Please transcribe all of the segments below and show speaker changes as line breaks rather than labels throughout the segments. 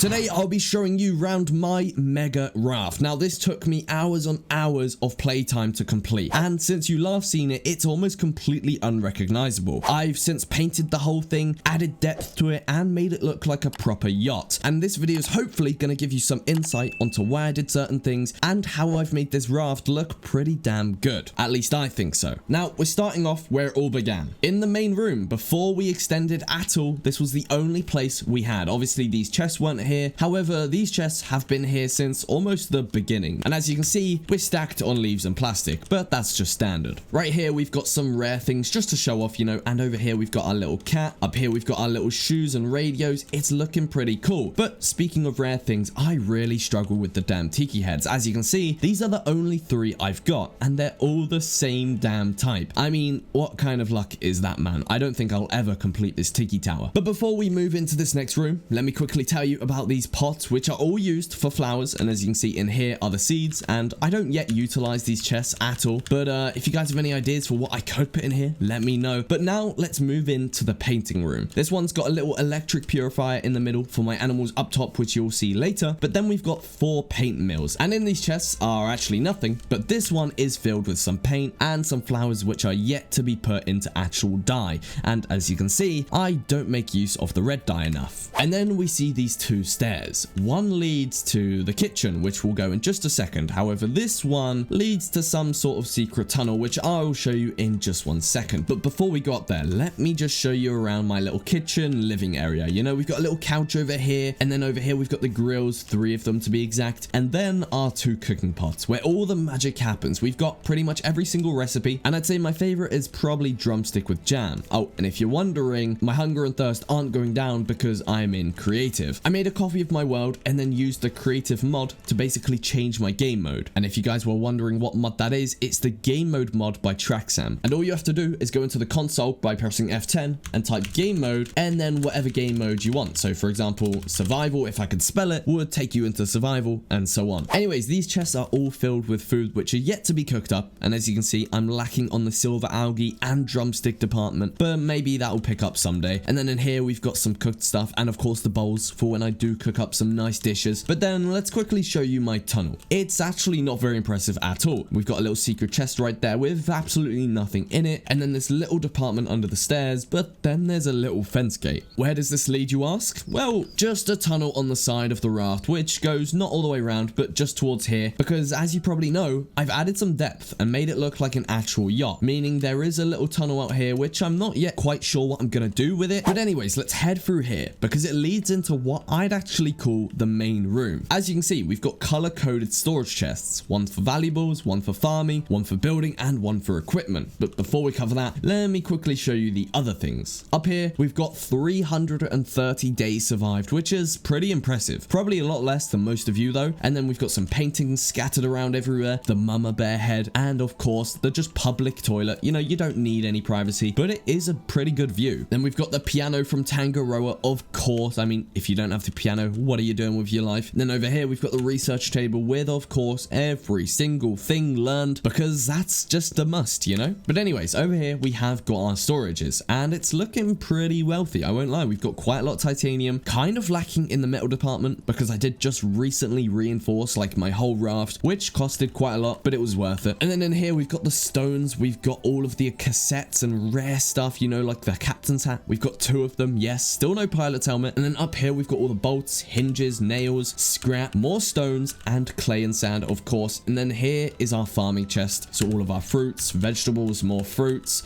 Today I'll be showing you around my mega raft. Now this took me hours on hours of playtime to complete, and since you last seen it, it's almost completely unrecognizable. I've since painted the whole thing, added depth to it, and made it look like a proper yacht. And this video is hopefully going to give you some insight onto why I did certain things and how I've made this raft look pretty damn good. At least I think so. Now we're starting off where it all began. In the main room, before we extended at all, this was the only place we had. Obviously these chests weren't here. However, these chests have been here since almost the beginning. And as you can see, we're stacked on leaves and plastic, but that's just standard. Right here, we've got some rare things just to show off, you know, and over here we've got our little cat. Up here, we've got our little shoes and radios. It's looking pretty cool. But speaking of rare things, I really struggle with the damn tiki heads. As you can see, these are the only three I've got, and they're all the same damn type. I mean, what kind of luck is that, man? I don't think I'll ever complete this tiki tower. But before we move into this next room, let me quickly tell you about these pots, which are all used for flowers. And as you can see in here are the seeds, and I don't yet utilize these chests at all. But if you guys have any ideas for what I could put in here, let me know. But now let's move into the painting room. This one's got a little electric purifier in the middle for my animals up top, which you'll see later. But then we've got 4 paint mills, and in these chests are actually nothing, but this one is filled with some paint and some flowers which are yet to be put into actual dye. And as you can see, I don't make use of the red dye enough. And then we see these 2 stairs. One leads to the kitchen, which we'll go in just a second. However, this one leads to some sort of secret tunnel, which I'll show you in just one second. But before we got there, let me just show you around my little kitchen living area. You know, we've got a little couch over here, and then over here we've got the grills, 3 of them to be exact, and then our 2 cooking pots where all the magic happens. We've got pretty much every single recipe, and I'd say my favorite is probably drumstick with jam. Oh, and if you're wondering, my hunger and thirst aren't going down because I'm in creative. I made a copy of my world and then used the creative mod to basically change my game mode. And if you guys were wondering what mod that is, it's the game mode mod by Traxam. And all you have to do is go into the console by pressing F10 and type game mode, and then whatever game mode you want. So for example, survival, if I could spell it, would take you into survival, and so on. Anyways, these chests are all filled with food which are yet to be cooked up. And as you can see, I'm lacking on the silver algae and drumstick department, but maybe that'll pick up someday. And then in here, we've got some cooked stuff, and of course the bowls for when I do cook up some nice dishes. But then let's quickly show you my tunnel. It's actually not very impressive at all. We've got a little secret chest right there with absolutely nothing in it, and then this little department under the stairs, but then there's a little fence gate. Where does this lead, you ask? Well, just a tunnel on the side of the raft, which goes not all the way around, but just towards here, because as you probably know, I've added some depth and made it look like an actual yacht, meaning there is a little tunnel out here, which I'm not yet quite sure what I'm gonna do with it. But anyways, let's head through here, because it leads into what I'd actually call the main room. As you can see, we've got color-coded storage chests, one for valuables, one for farming, one for building, and one for equipment. But before we cover that, let me quickly show you the other things. Up here, we've got 330 days survived, which is pretty impressive. Probably a lot less than most of you though. And then we've got some paintings scattered around everywhere, the mama bear head, and of course, the just public toilet. You know, you don't need any privacy, but it is a pretty good view. Then we've got the piano from Tangaroa, of course. I mean, if you don't have the piano, what are you doing with your life? And then over here, we've got the research table with, of course, every single thing learned, because that's just a must, you know? But anyways, over here, we have got our storages, and it's looking pretty wealthy. I won't lie, we've got quite a lot of titanium, kind of lacking in the metal department, because I did just recently reinforce like my whole raft, which costed quite a lot, but it was worth it. And then in here, we've got the stones, we've got all of the cassettes and rare stuff, you know, like the captain's hat. We've got 2 of them, yes, still no pilot's helmet. And then up here, we've got all the bolts, hinges, nails, scrap, more stones, and clay and sand, of course. And then here is our farming chest. So all of our fruits, vegetables, more fruits,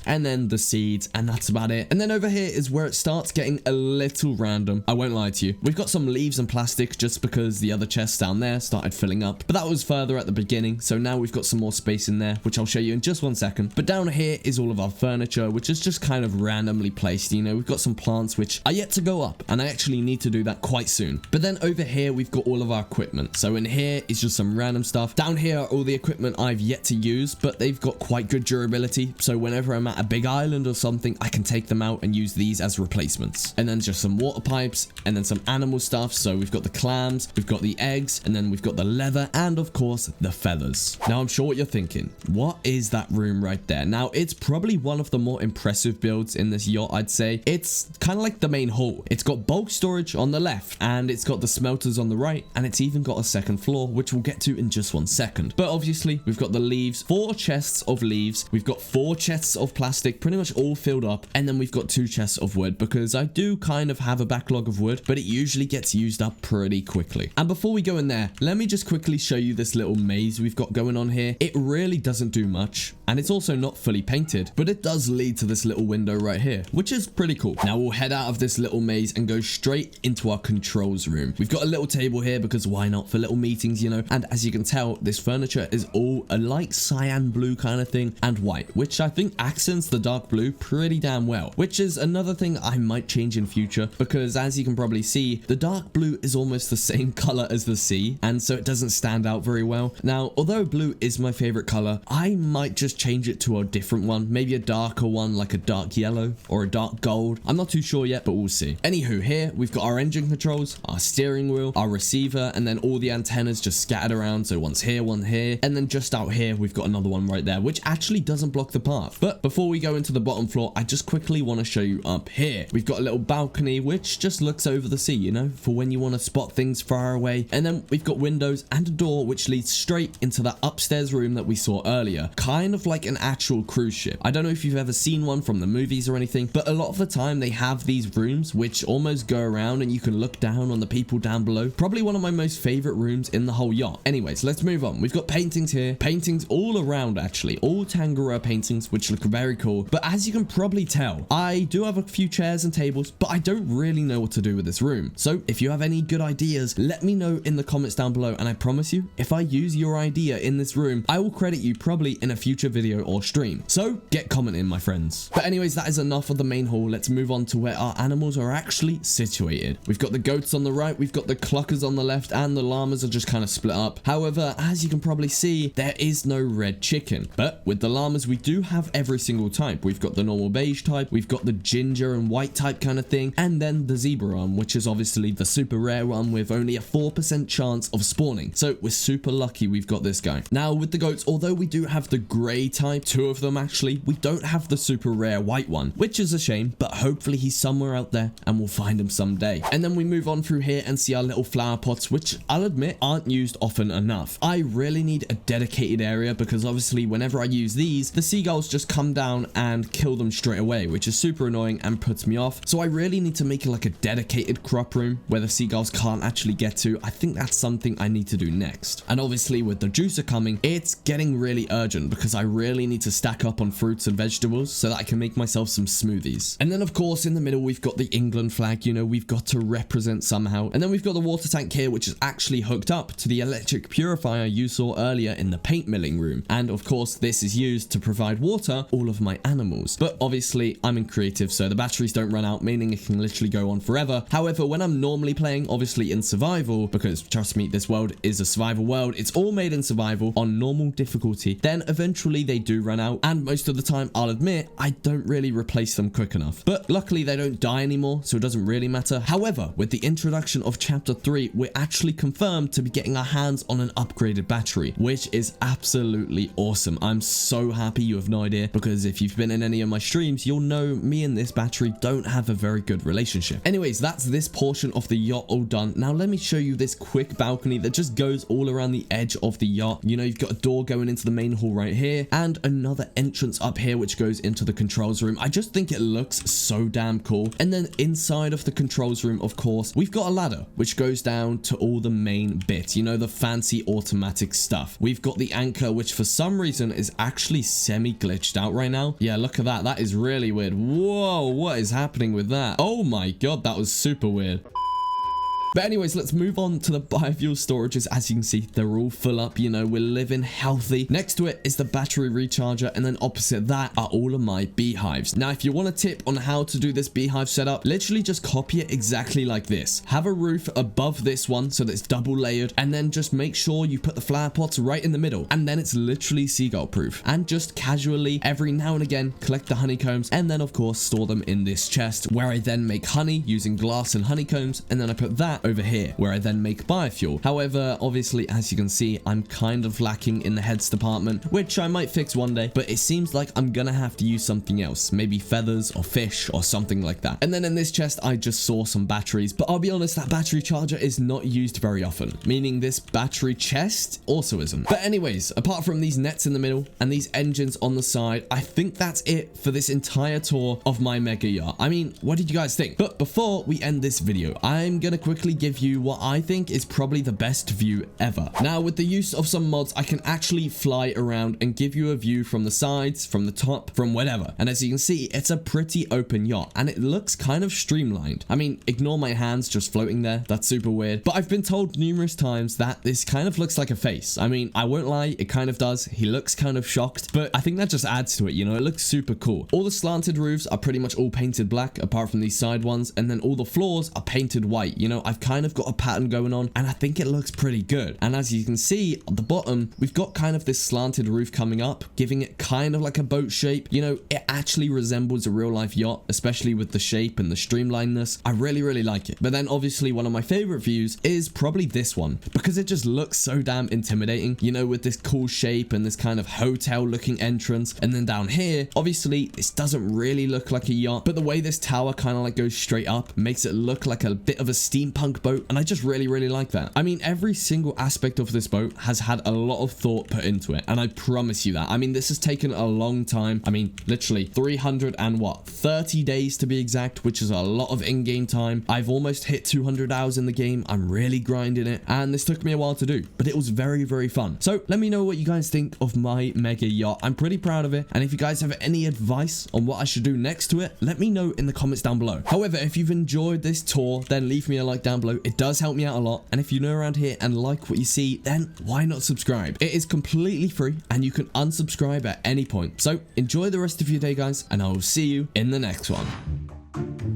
and then the seeds, and that's about it. And then over here is where it starts getting a little random. I won't lie to you. We've got some leaves and plastic just because the other chests down there started filling up, but that was further at the beginning. So now we've got some more space in there, which I'll show you in just one second. But down here is all of our furniture, which is just kind of randomly placed. You know, we've got some plants which are yet to go up, and I actually need to do that quite soon. But then over here, we've got all of our equipment. So in here is just some random stuff. Down here are all the equipment I've yet to use, but they've got quite good durability. So whenever I'm at a big island or something, I can take them out and use these as replacements. And then just some water pipes, and then some animal stuff. So we've got the clams, we've got the eggs, and then we've got the leather, and of course the feathers. Now I'm sure what you're thinking, what is that room right there? Now it's probably one of the more impressive builds in this yacht, I'd say. It's kind of like the main hall. It's got bulk storage storage on the left, and it's got the smelters on the right, and it's even got a second floor, which we'll get to in just 1 second. But obviously we've got the leaves, 4 chests of leaves, we've got 4 chests of plastic, pretty much all filled up, and then we've got 2 chests of wood, because I do kind of have a backlog of wood, but it usually gets used up pretty quickly. And before we go in there, let me just quickly show you this little maze we've got going on here. It really doesn't do much, and it's also not fully painted, but it does lead to this little window right here, which is pretty cool. Now we'll head out of this little maze and go straight into our controls room. We've got a little table here because why not, for little meetings, you know, and as you can tell, this furniture is all a light cyan blue kind of thing and white, which I think accents the dark blue pretty damn well, which is another thing I might change in future, because as you can probably see, the dark blue is almost the same color as the sea, and so it doesn't stand out very well. Now, although blue is my favorite color, I might just change it to a different one, maybe a darker one, like a dark yellow or a dark gold. I'm not too sure yet, but we'll see. Anywho, here we've got our engine controls, our steering wheel, our receiver, and then all the antennas just scattered around. So one's here, one here, and then just out here we've got another one right there, which actually doesn't block the path. But before we go into the bottom floor, I just quickly want to show you up here. We've got a little balcony which just looks over the sea, you know, for when you want to spot things far away. And then we've got windows and a door which leads straight into that upstairs room that we saw earlier, kind of like an actual cruise ship. I don't know if you've ever seen one from the movies or anything, but a lot of the time they have these rooms which almost go around and you can look down on the people down below. Probably one of my most favorite rooms in the whole yacht. Anyways, let's move on. We've got paintings here, paintings all around actually, all Tangaroa paintings which look very cool. But as you can probably tell, I do have a few chairs and tables, but I don't really know what to do with this room. So if you have any good ideas, let me know in the comments down below, and I promise you, if I use your idea in this room, I will credit you probably in a future video or stream. So get commenting, my friends. But anyways, that is enough of the main hall. Let's move on to where our animals are actually situated. We've got the goats on the right, we've got the cluckers on the left, and the llamas are just kind of split up. However, as you can probably see, there is no red chicken. But with the llamas, we do have every single type. We've got the normal beige type, we've got the ginger and white type kind of thing, and then the zebra one, which is obviously the super rare one with only a 4% chance of spawning. So we're super lucky we've got this guy. Now with the goats, although we do have the gray type, 2 of them actually, we don't have the super rare white one, which is a shame, but hopefully he's somewhere out there and we'll find him someday. And then we move on through here and see our little flower pots, which I'll admit aren't used often enough. I really need a dedicated area because obviously whenever I use these, the seagulls just come down and kill them straight away, which is super annoying and puts me off. So I really need to make it like a dedicated crop room where the seagulls can't actually get to. I think that's something I need to do next. And obviously with the juicer coming, it's getting really urgent because I really need to stack up on fruits and vegetables so that I can make myself some smoothies. And then of course in the middle we've got the England flag, you know, we've got to represent somehow. And then we've got the water tank here, which is actually hooked up to the electric purifier you saw earlier in the paint milling room. And of course this is used to provide water all of my animals. But obviously I'm in creative, so the batteries don't run out, meaning it can literally go on forever. However, when I'm normally playing, obviously in survival, because trust me, this world is a survival world, it's all made in survival on normal difficulty, then eventually they do run out, and most of the time, I'll admit, I don't really replace them quick enough. But luckily they don't die anymore, so it doesn't really matter. However, with the introduction of chapter 3, we're actually confirmed to be getting our hands on an upgraded battery, which is absolutely awesome. I'm so happy, you have no idea, because if you've been in any of my streams, you'll know me and this battery don't have a very good relationship. Anyways, that's this portion of the yacht all done. Now let me show you this quick balcony that just goes all around the edge of the yacht. You know, you've got a door going into the main hall right here and another entrance up here which goes into the controls room. I just think it looks so damn cool. And then inside of the controls room, of course, we've got a ladder which goes down to all the main bits, you know, the fancy automatic stuff. We've got the anchor, which for some reason is actually semi glitched out right now. Yeah, look at that. That is really weird. Whoa, what is happening with that? Oh my god, that was super weird. But anyways, let's move on to the biofuel storages. As you can see, they're all full up, you know, we're living healthy. Next to it is the battery recharger, and then opposite that are all of my beehives. Now, if you want a tip on how to do this beehive setup, literally just copy it exactly like this. Have a roof above this one so that it's double layered, and then just make sure you put the flower pots right in the middle, and then it's literally seagull proof. And just casually, every now and again, collect the honeycombs, and then of course store them in this chest, where I then make honey using glass and honeycombs, and then I put that over here, where I then make biofuel. However, obviously, as you can see, I'm kind of lacking in the heads department, which I might fix one day, but it seems like I'm gonna have to use something else, maybe feathers or fish or something like that. And then in this chest, I just saw some batteries, but I'll be honest, that battery charger is not used very often, meaning this battery chest also isn't. But anyways, apart from these nets in the middle and these engines on the side, I think that's it for this entire tour of my Mega Yacht. I mean, what did you guys think? But before we end this video, I'm gonna quickly give you what I think is probably the best view ever. Now, with the use of some mods, I can actually fly around and give you a view from the sides, from the top, from whatever. And as you can see, it's a pretty open yacht and it looks kind of streamlined. I mean, ignore my hands just floating there. That's super weird. But I've been told numerous times that this kind of looks like a face. I mean, I won't lie, it kind of does. He looks kind of shocked, but I think that just adds to it, you know, it looks super cool. All the slanted roofs are pretty much all painted black, apart from these side ones, and then all the floors are painted white. You know, I've kind of got a pattern going on, and I think it looks pretty good. And as you can see, at the bottom, we've got kind of this slanted roof coming up, giving it kind of like a boat shape. You know, it actually resembles a real life yacht, especially with the shape and the streamlinedness. I really, really like it. But then obviously one of my favorite views is probably this one, because it just looks so damn intimidating, you know, with this cool shape and this kind of hotel looking entrance. And then down here, obviously this doesn't really look like a yacht, but the way this tower kind of like goes straight up makes it look like a bit of a steampunk boat, and I just really, really like that. I mean, every single aspect of this boat has had a lot of thought put into it, and I promise you that. I mean, this has taken a long time. I mean, literally 30 days to be exact, which is a lot of in-game time. I've almost hit 200 hours in the game. I'm really grinding it, and this took me a while to do, but it was very, very fun. So let me know what you guys think of my Mega Yacht. I'm pretty proud of it, and if you guys have any advice on what I should do next to it, let me know in the comments down below. However, if you've enjoyed this tour, then leave me a like down below. It does help me out a lot, and if you're new around here and like what you see, then why not subscribe? It is completely free, and you can unsubscribe at any point. So enjoy the rest of your day, guys, and I will see you in the next one.